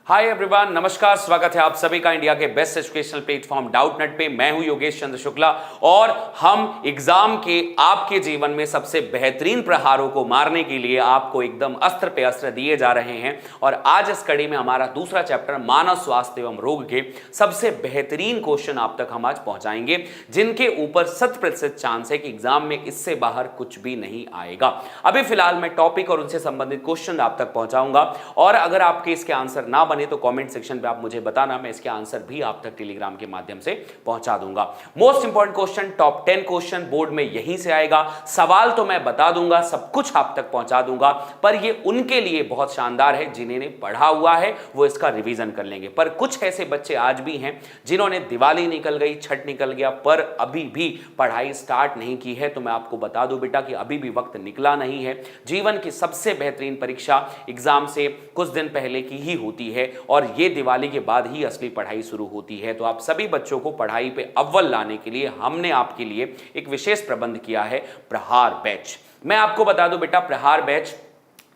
Hi everyone, नमस्कार, स्वागत है आप सभी का इंडिया के बेस्ट एजुकेशनल प्लेटफॉर्म डाउटनेट पे। मैं हूं योगेश चंद्र शुक्ला और हम एग्जाम के आपके जीवन में सबसे बेहतरीन प्रहारों को मारने के लिए आपको एकदम अस्त्र पे अस्त्र दिए जा रहे हैं। और आज इस कड़ी में हमारा दूसरा चैप्टर मानव स्वास्थ्य एवं रोग के सबसे बेहतरीन क्वेश्चन आप तक हम आज पहुंचाएंगे, जिनके ऊपर 100% चांस है कि एग्जाम में इससे बाहर कुछ भी नहीं आएगा। अभी फिलहाल मैं टॉपिक और उनसे संबंधित क्वेश्चन आप तक पहुंचाऊंगा और अगर आपके इसके आंसर ना बने तो कमेंट सेक्शन पे आप मुझे बताना, मैं इसके आंसर भी आप तक टेलीग्राम के माध्यम से पहुंचा दूंगा। Most important question, top 10 question board में यहीं से आएगा। सवाल तो मैं बता दूंगा, सब कुछ आप तक पहुंचा दूंगा, पर ये उनके लिए बहुत शानदार है जिन्होंने पढ़ा हुआ है, वो इसका रिवीजन कर लेंगे। पर कुछ ऐसे बच्चे आज भी हैं जिन्होंने दिवाली निकल गई, छठ निकल गया, पर अभी भी पढ़ाई स्टार्ट नहीं की है। तो मैं आपको बता दूं बेटा कि अभी भी वक्त निकला नहीं है। जीवन की सबसे बेहतरीन परीक्षा एग्जाम से कुछ दिन पहले की ही होती है और ये दिवाली के बाद ही असली पढ़ाई शुरू होती है। तो आप सभी बच्चों को पढ़ाई पे अव्वल लाने के लिए हमने आपके लिए एक विशेष प्रबंध किया है, प्रहार बैच। मैं आपको बता दूं बेटा, प्रहार बैच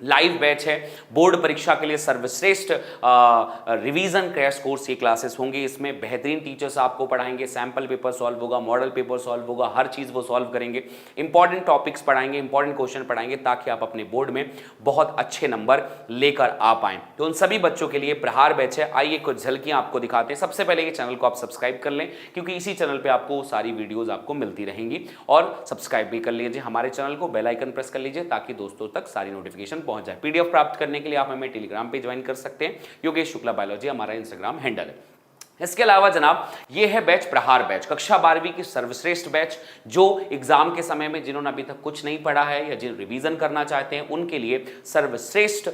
लाइव बैच है। बोर्ड परीक्षा के लिए सर्वश्रेष्ठ रिवीजन क्रैश कोर्स ये क्लासेस होंगी। इसमें बेहतरीन टीचर्स आपको पढ़ाएंगे, सैंपल पेपर सॉल्व होगा, मॉडल पेपर सॉल्व होगा, हर चीज़ वो सॉल्व करेंगे, इंपॉर्टेंट टॉपिक्स पढ़ाएंगे, इंपॉर्टेंट क्वेश्चन पढ़ाएंगे, ताकि आप अपने बोर्ड में बहुत अच्छे नंबर लेकर आ पाएं। तो उन सभी बच्चों के लिए प्रहार बैच है। आइए कुछ झलकियां आपको दिखाते हैं। सबसे पहले ये चैनल को आप सब्सक्राइब कर लें, क्योंकि इसी चैनल पर आपको सारी वीडियोज़ आपको मिलती रहेंगी। और सब्सक्राइब भी कर लीजिए हमारे चैनल को, बेल आइकन प्रेस कर लीजिए ताकि दोस्तों तक सारी नोटिफिकेशन पहुंच जाए। पीडीएफ प्राप्त करने के लिए आप हमें टेलीग्राम पे ज्वाइन कर सकते हैं। योगेश शुक्ला बायोलॉजी हमारा इंस्टाग्राम हैंडल है। इसके अलावा जनाब ये है बैच प्रहार बैच, कक्षा 12वीं की सर्वश्रेष्ठ बैच, जो एग्जाम के समय में जिन्होंने अभी तक कुछ नहीं पढ़ा है या जिन रिवीजन करना चाहते हैं उनके लिए सर्वश्रेष्ठ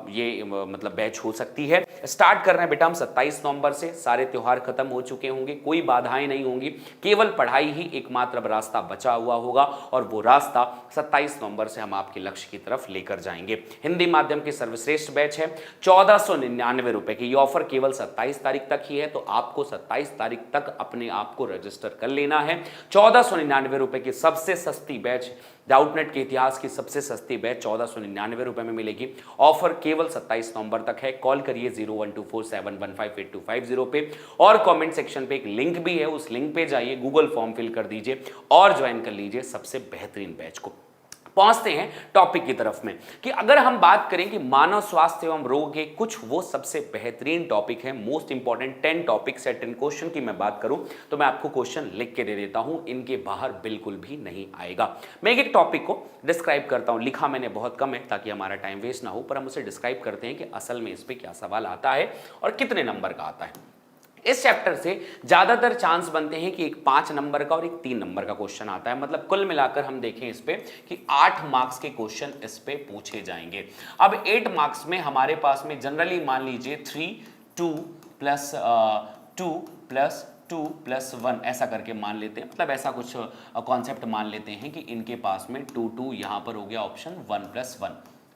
ये मतलब बैच हो सकती है। स्टार्ट कर रहे हैं बेटा हम 27 नवंबर से। सारे त्योहार खत्म हो चुके होंगे, कोई बाधाएं नहीं होंगी, केवल पढ़ाई ही एकमात्र रास्ता बचा हुआ होगा और वो रास्ता 27 नवंबर से हम आपके लक्ष्य की तरफ लेकर जाएंगे। हिंदी माध्यम की सर्वश्रेष्ठ बैच है, 1499 रुपए की। ये ऑफर केवल 27 तारीख तक ही है, तो आपको 27 तारीख तक अपने आप को रजिस्टर कर लेना है। 1499 रुपए की सबसे सस्ती बैच, डाउटनेट के इतिहास की सबसे सस्ती बैच 1499 रुपए में मिलेगी। ऑफर केवल 27 नवंबर तक है। कॉल करिए 012471585250 पे और कमेंट सेक्शन पे एक लिंक भी है, उस लिंक पे जाइए, गूगल फॉर्म फिल कर दीजिए और ज्वाइन कर लीजिए सबसे बेहतरीन बैच को। पहुंचते हैं टॉपिक की तरफ में कि अगर हम बात करें कि मानव स्वास्थ्य एवं रोग के कुछ वो सबसे बेहतरीन टॉपिक है, मोस्ट इंपॉर्टेंट 10 टॉपिक से 10 क्वेश्चन की मैं बात करूं तो मैं आपको क्वेश्चन लिख के दे देता हूं, इनके बाहर बिल्कुल भी नहीं आएगा। मैं एक टॉपिक को डिस्क्राइब करता हूं, लिखा मैंने बहुत कम है ताकि हमारा टाइम वेस्ट ना हो, पर हम उसे डिस्क्राइब करते हैं कि असल में इस पर क्या सवाल आता है और कितने नंबर का आता है। इस चैप्टर से ज्यादातर चांस बनते हैं कि एक 5 नंबर का और एक 3 नंबर का क्वेश्चन आता है। मतलब कुल मिलाकर हम देखें इस पे कि 8 मार्क्स के क्वेश्चन इस पे पूछे जाएंगे। अब 8 मार्क्स में हमारे पास में जनरली मान लीजिए 3 2 प्लस 2 प्लस 1 ऐसा करके मान लेते हैं। मतलब ऐसा कुछ कॉन्सेप्ट मान लेते हैं कि इनके पास में 2 2 यहां पर हो गया ऑप्शन 1 + 1,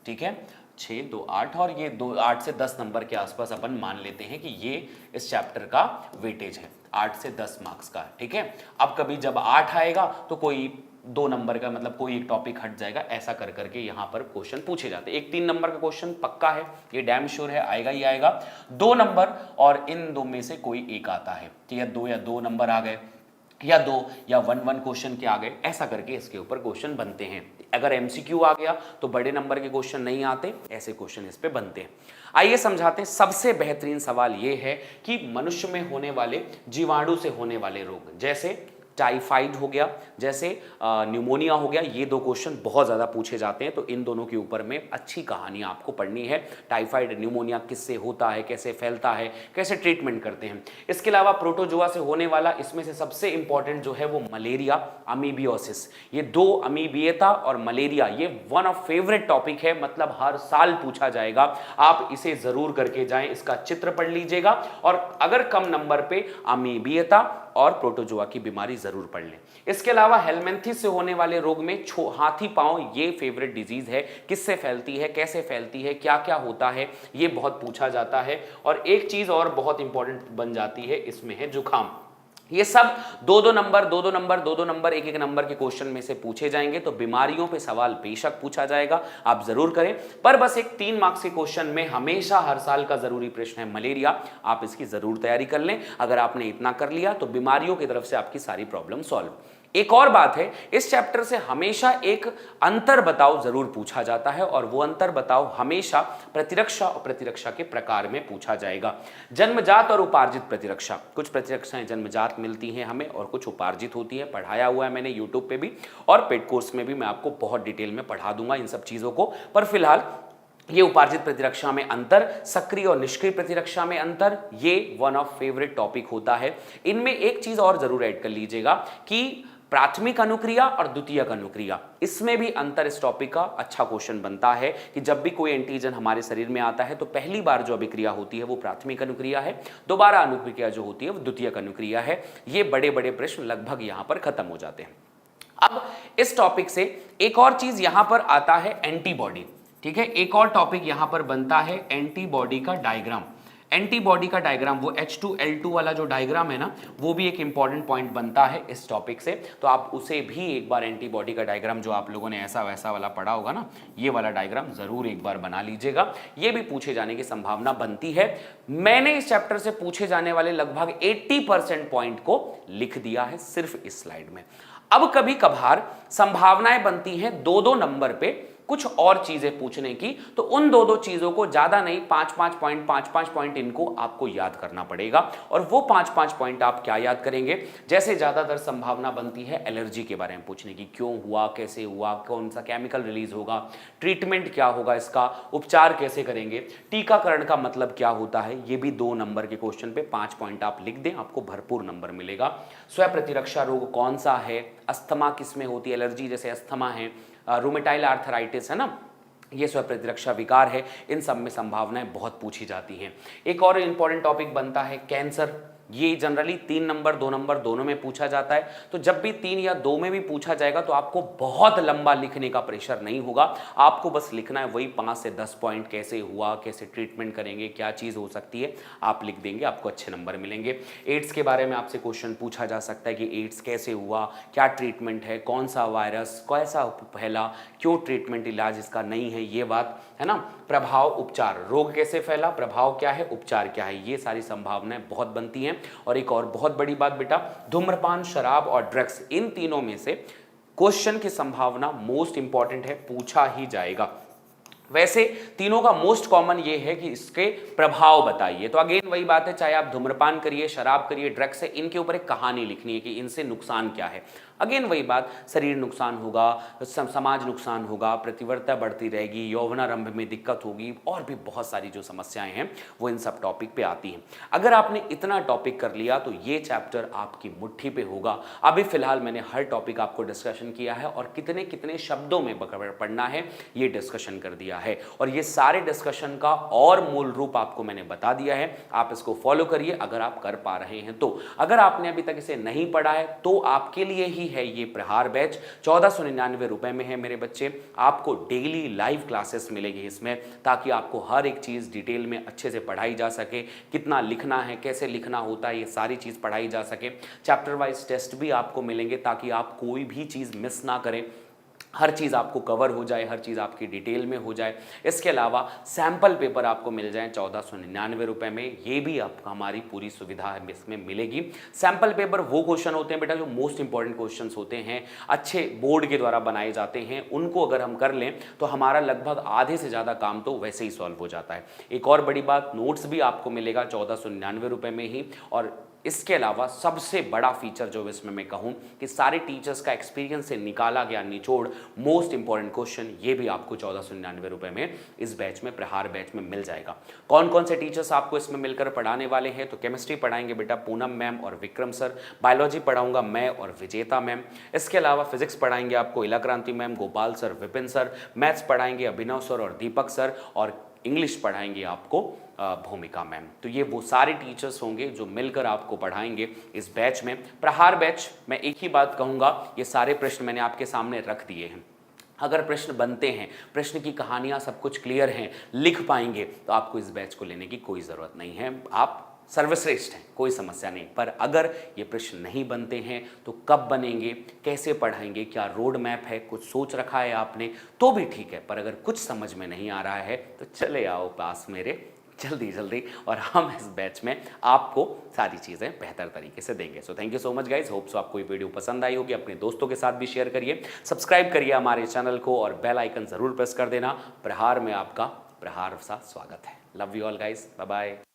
ठीक है, 6 2 8 और ये 2 8 से 10 नंबर के आसपास अपन मान लेते हैं कि ये इस चैप्टर का वेटेज है, 8 से 10 मार्क्स का, ठीक है। अब कभी जब 8 आएगा तो कोई 2 नंबर का, मतलब कोई एक टॉपिक हट जाएगा, ऐसा कर करके यहाँ पर क्वेश्चन पूछे जाते हैं। एक 3 नंबर का क्वेश्चन पक्का है, ये डैम श्योर है, आएगा ही आएगा। 2 नंबर और इन दो में से कोई एक आता है, या 2 नंबर आ गए या 2 या 1 क्वेश्चन के आ गए, ऐसा करके इसके ऊपर क्वेश्चन बनते हैं। अगर एमसीक्यू आ गया तो बड़े नंबर के क्वेश्चन नहीं आते, ऐसे क्वेश्चन इस पे बनते हैं। आइए समझाते हैं। सबसे बेहतरीन सवाल ये है कि मनुष्य में होने वाले जीवाणु से होने वाले रोग, जैसे टाइफाइड हो गया, जैसे न्यूमोनिया हो गया, ये 2 क्वेश्चन बहुत ज़्यादा पूछे जाते हैं। तो इन दोनों के ऊपर में अच्छी कहानी आपको पढ़नी है। टाइफाइड न्यूमोनिया किससे होता है, कैसे फैलता है, कैसे ट्रीटमेंट करते हैं। इसके अलावा प्रोटोजोआ से होने वाला, इसमें से सबसे इंपॉर्टेंट जो है वो मलेरिया, अमीबियोसिस। ये 2, अमीबियता और मलेरिया, ये वन ऑफ फेवरेट टॉपिक है, मतलब हर साल पूछा जाएगा। आप इसे जरूर करके जाएं, इसका चित्र पढ़ लीजिएगा और अगर कम नंबर पे अमीबियता और प्रोटोजोआ की बीमारी जरूर पढ़ लें। इसके अलावा हेलमिंथिस से होने वाले रोग में हाथी पांव, ये फेवरेट डिजीज है, किससे फैलती है, कैसे फैलती है, क्या क्या होता है, ये बहुत पूछा जाता है। और एक चीज और बहुत इंपॉर्टेंट बन जाती है, इसमें है जुखाम। ये सब दो दो नंबर एक एक नंबर के क्वेश्चन में से पूछे जाएंगे। तो बीमारियों पे सवाल बेशक पूछा जाएगा, आप जरूर करें, पर बस एक 3 मार्क्स के क्वेश्चन में हमेशा हर साल का जरूरी प्रश्न है मलेरिया, आप इसकी जरूर तैयारी कर लें। अगर आपने इतना कर लिया तो बीमारियों की तरफ से आपकी सारी प्रॉब्लम सॉल्व। एक और बात है, इस चैप्टर से हमेशा एक अंतर बताओ जरूर पूछा जाता है, और वो अंतर बताओ हमेशा प्रतिरक्षा और प्रतिरक्षा के प्रकार में पूछा जाएगा। जन्मजात और उपार्जित प्रतिरक्षा, कुछ प्रतिरक्षाएं जन्मजात मिलती हैं हमें और कुछ उपार्जित होती है, पढ़ाया हुआ है मैंने यूट्यूब पे भी, और पेड कोर्स में भी मैं आपको बहुत डिटेल में पढ़ा दूंगा इन सब चीजों को। पर फिलहाल ये उपार्जित प्रतिरक्षा में अंतर, सक्रिय और निष्क्रिय प्रतिरक्षा में अंतर, ये वन ऑफ फेवरेट टॉपिक होता है। इनमें एक चीज और जरूर ऐड कर लीजिएगा कि प्राथमिक अनुक्रिया और द्वितीयक अनुक्रिया, इसमें भी अंतर इस टॉपिक का अच्छा क्वेश्चन बनता है कि जब भी कोई एंटीजन हमारे शरीर में आता है तो पहली बार जो अभिक्रिया होती है वो प्राथमिक अनुक्रिया है, दोबारा अनुक्रिया जो होती है वो द्वितीयक अनुक्रिया है। ये बड़े बड़े प्रश्न लगभग यहां पर खत्म हो जाते हैं। अब इस टॉपिक से एक और चीज यहां पर आता है एंटीबॉडी, ठीक है, एक और टॉपिक यहां पर बनता है एंटीबॉडी का डायग्राम। एंटीबॉडी का डायग्राम, वो H2L2 वाला जो डायग्राम है ना, वो भी एक इंपॉर्टेंट पॉइंट बनता है इस टॉपिक से, तो आप उसे भी एक बार एंटीबॉडी का डायग्राम जो आप लोगों ने ऐसा वैसा वाला पढ़ा होगा ना, ये वाला डायग्राम जरूर एक बार बना लीजिएगा, ये भी पूछे जाने की संभावना बनती है। मैंने इस चैप्टर से पूछे जाने वाले लगभग 80% पॉइंट को लिख दिया है सिर्फ इस स्लाइड में। अब कभी कभार संभावनाएं बनती हैं 2-2 नंबर पे कुछ और चीजें पूछने की, तो उन 2-2 चीजों को ज्यादा नहीं 5-5 पॉइंट इनको आपको याद करना पड़ेगा। और वो 5-5 पॉइंट आप क्या याद करेंगे, जैसे ज्यादातर संभावना बनती है एलर्जी के बारे में पूछने की, क्यों हुआ, कैसे हुआ, कौन सा केमिकल रिलीज होगा, ट्रीटमेंट क्या होगा इसका, उपचार कैसे करेंगे, टीकाकरण का मतलब क्या होता है, ये भी 2 नंबर के क्वेश्चन पे 5 पॉइंट आप लिख दें, आपको भरपूर नंबर मिलेगा। स्व प्रतिरक्षा रोग कौन सा है, अस्थमा किसमें होती है, एलर्जी जैसे अस्थमा है, रूमेटाइल आर्थराइटिस है ना, ये स्व प्रतिरक्षा विकार है, इन सब में संभावनाएं बहुत पूछी जाती हैं। एक और इंपॉर्टेंट टॉपिक बनता है कैंसर, ये जनरली 3 नंबर 2 नंबर दोनों में पूछा जाता है। तो जब भी 3 या 2 में भी पूछा जाएगा तो आपको बहुत लंबा लिखने का प्रेशर नहीं होगा, आपको बस लिखना है वही 5 से 10 पॉइंट, कैसे हुआ, कैसे ट्रीटमेंट करेंगे, क्या चीज़ हो सकती है, आप लिख देंगे, आपको अच्छे नंबर मिलेंगे। एड्स के बारे में आपसे क्वेश्चन पूछा जा सकता है कि एड्स कैसे हुआ, क्या ट्रीटमेंट है, कौन सा वायरस कैसा फैला, क्यों ट्रीटमेंट इलाज इसका नहीं है, ये बात है ना। प्रभाव, उपचार, रोग कैसे फैला, प्रभाव क्या है, उपचार क्या है, ये सारी संभावनाएं बहुत बनती हैं। और एक और बहुत बड़ी बात बेटा, धूम्रपान, शराब और ड्रग्स, इन तीनों में से क्वेश्चन की संभावना मोस्ट इंपॉर्टेंट है, पूछा ही जाएगा। वैसे तीनों का मोस्ट कॉमन ये है कि इसके प्रभाव बताइए। तो अगेन वही बात है, चाहे आप धूम्रपान करिए, शराब करिए, ड्रग्स है, इनके ऊपर एक कहानी लिखनी है कि इनसे नुकसान क्या है। अगेन वही बात, शरीर नुकसान होगा, समाज नुकसान होगा, प्रतिवर्ता बढ़ती रहेगी, यौवनारंभ में दिक्कत होगी, और भी बहुत सारी जो समस्याएं हैं वो इन सब टॉपिक पे आती हैं। अगर आपने इतना टॉपिक कर लिया तो ये चैप्टर आपकी मुट्ठी पे होगा। अभी फिलहाल मैंने हर टॉपिक आपको डिस्कशन किया है और कितने कितने शब्दों में पढ़ना है ये डिस्कशन कर दिया है, और ये सारे डिस्कशन का और मूल रूप आपको मैंने बता दिया है। आप इसको फॉलो करिए अगर आप कर पा रहे हैं तो। अगर आपने अभी तक इसे नहीं पढ़ा है तो आपके लिए ही है ये प्रहार बैच, 1499 रुपए में है मेरे बच्चे। आपको डेली लाइव क्लासेस मिलेगी इसमें, ताकि आपको हर एक चीज डिटेल में अच्छे से पढ़ाई जा सके, कितना लिखना है, कैसे लिखना होता है, ये सारी चीज पढ़ाई जा सके। चैप्टर वाइज टेस्ट भी आपको मिलेंगे ताकि आप कोई भी चीज मिस ना करें, हर चीज़ आपको कवर हो जाए, हर चीज़ आपकी डिटेल में हो जाए। इसके अलावा सैम्पल पेपर आपको मिल जाए 1499 रुपए में, ये भी आपको हमारी पूरी सुविधा है इसमें मिलेगी। सैम्पल पेपर वो क्वेश्चन होते हैं बेटा जो मोस्ट इंपॉर्टेंट क्वेश्चंस होते हैं, अच्छे बोर्ड के द्वारा बनाए जाते हैं, उनको अगर हम कर लें तो हमारा लगभग आधे से ज़्यादा काम तो वैसे ही सॉल्व हो जाता है। एक और बड़ी बात, नोट्स भी आपको मिलेगा 1499 रुपए में ही। और इसके अलावा सबसे बड़ा फीचर जो इसमें मैं कहूँ कि सारे टीचर्स का एक्सपीरियंस से निकाला गया निचोड़, मोस्ट इंपॉर्टेंट क्वेश्चन, ये भी आपको 1499 रुपए में इस बैच में, प्रहार बैच में मिल जाएगा। कौन कौन से टीचर्स आपको इसमें मिलकर पढ़ाने वाले हैं, तो केमिस्ट्री पढ़ाएंगे बेटा पूनम मैम और विक्रम सर, बायोलॉजी पढ़ाऊंगा मैं और विजेता मैम, इसके अलावा फिजिक्स पढ़ाएंगे आपको इला क्रांति ma'am, Gopal sir, Vipin sir, maths पढ़ाएंगे अभिनव सर और दीपक सर, और इंग्लिश पढ़ाएंगे आपको भूमिका मैम। तो ये वो सारे टीचर्स होंगे जो मिलकर आपको पढ़ाएंगे इस बैच में। प्रहार बैच, मैं एक ही बात कहूँगा, ये सारे प्रश्न मैंने आपके सामने रख दिए हैं। अगर प्रश्न बनते हैं, प्रश्न की कहानियाँ सब कुछ क्लियर हैं, लिख पाएंगे, तो आपको इस बैच को लेने की कोई ज़रूरत नहीं है। आप सर्वश्रेष्ठ हैं, कोई समस्या नहीं। पर अगर ये प्रश्न नहीं बनते हैं तो कब बनेंगे, कैसे पढ़ाएंगे, क्या रोड मैप है, कुछ सोच रखा है आपने, तो भी ठीक है। पर अगर कुछ समझ में नहीं आ रहा है तो चले आओ पास मेरे जल्दी जल्दी, और हम इस बैच में आपको सारी चीज़ें बेहतर तरीके से देंगे। So thank you so much guys, hope so आपको ये वीडियो पसंद आई होगी। अपने दोस्तों के साथ भी शेयर करिए, सब्सक्राइब करिए हमारे चैनल को और बेल आइकन जरूर प्रेस कर देना। प्रहार में आपका प्रहार सा स्वागत है। Love you all guys, bye bye.